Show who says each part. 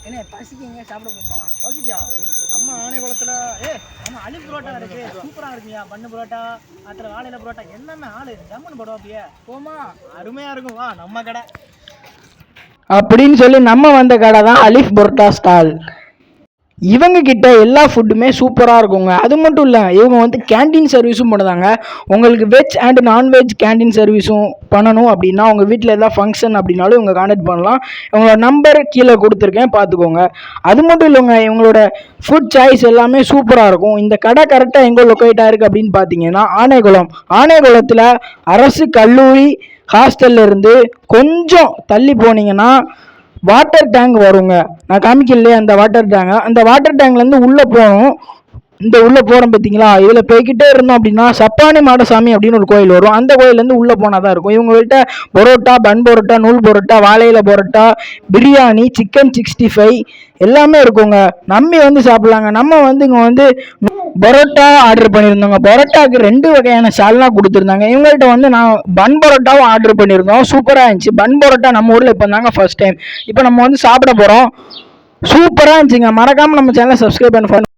Speaker 1: என்ன பசிக்குங்க சாப்பிட போமா?
Speaker 2: பசிக்கா? நம்ம ஆனைக்குளத்துல நம்ம அலிப் புரோட்டா இருக்கு, சூப்பரா இருக்குயா. பண்ணு புரோட்டா, அப்புறம் வாழையில புரோட்டா, என்னென்ன ஆளு ஜம்முன்னு போடுவாப்பிய.
Speaker 1: போமா?
Speaker 2: அருமையா இருக்கும், வா நம்ம கடை
Speaker 1: அப்படின்னு சொல்லி நம்ம வந்த கடை தான் அலிஃப் புரோட்டா ஸ்டால். இவங்க கிட்ட எல்லா ஃபுட்டுமே சூப்பராக இருக்குங்க. அது மட்டும் இல்லை, இவங்க வந்து கேன்டீன் சர்வீஸும் பண்ணுறாங்க. உங்களுக்கு வெஜ் அண்ட் நான்வெஜ் கேன்டீன் சர்வீஸும் பண்ணணும் அப்படின்னா, உங்கள் வீட்டில் எதாவது ஃபங்க்ஷன் அப்படின்னாலும் இவங்க கான்டாக்ட் பண்ணலாம். இவங்களோட நம்பர் கீழே கொடுத்துருக்கேன், பார்த்துக்கோங்க. அது மட்டும் இல்லைங்க, இவங்களோட ஃபுட் சாய்ஸ் எல்லாமே சூப்பராக இருக்கும். இந்த கடை கரெக்டாக எங்கே லொக்கேட்டாக இருக்குது அப்படின்னு பார்த்தீங்கன்னா, ஆனைக்குளத்தில் அரசு கல்லூரி ஹாஸ்டல்ல இருந்து கொஞ்சம் தள்ளி போனீங்கன்னா வாட்டர் டேங்க் வருங்க. நான் காமிக்கலையே அந்த வாட்டர் டேங்க். அந்த வாட்டர் டேங்க்லேருந்து உள்ளே போகணும். இந்த உள்ளே போகிறோம் பார்த்தீங்களா, இதில் போய்கிட்டே இருந்தோம் அப்படின்னா சப்பானி மாடசாமி அப்படின்னு ஒரு கோயில் வரும். அந்த கோயிலேருந்து உள்ளே போனால் தான் இருக்கும். இவங்ககிட்ட பரோட்டா, பன் பரோட்டா, நூல் பரோட்டா, வாழையில பரோட்டா, பிரியாணி, சிக்கன் 65 எல்லாமே இருக்குங்க. நம்பி வந்து சாப்பிட்லாங்க. நம்ம வந்து இங்கே வந்து பரோட்டா ஆர்டர் பண்ணியிருந்தோங்க. பரோட்டாவுக்கு 2 வகையான சால்னா கொடுத்துருந்தாங்க. இவங்கள்ட்ட வந்து நான் பன் பரோட்டாவும் ஆர்டர் பண்ணியிருந்தோம். சூப்பராக இருந்துச்சு. பன் பரோட்டா நம்ம ஊரில் இப்போ தாங்க ஃபர்ஸ்ட் டைம் இப்போ நம்ம வந்து சாப்பிட போகிறோம். சூப்பராக இருந்துச்சுங்க. மறக்காமல் நம்ம சேனலை சப்ஸ்கிரைப் பண்ண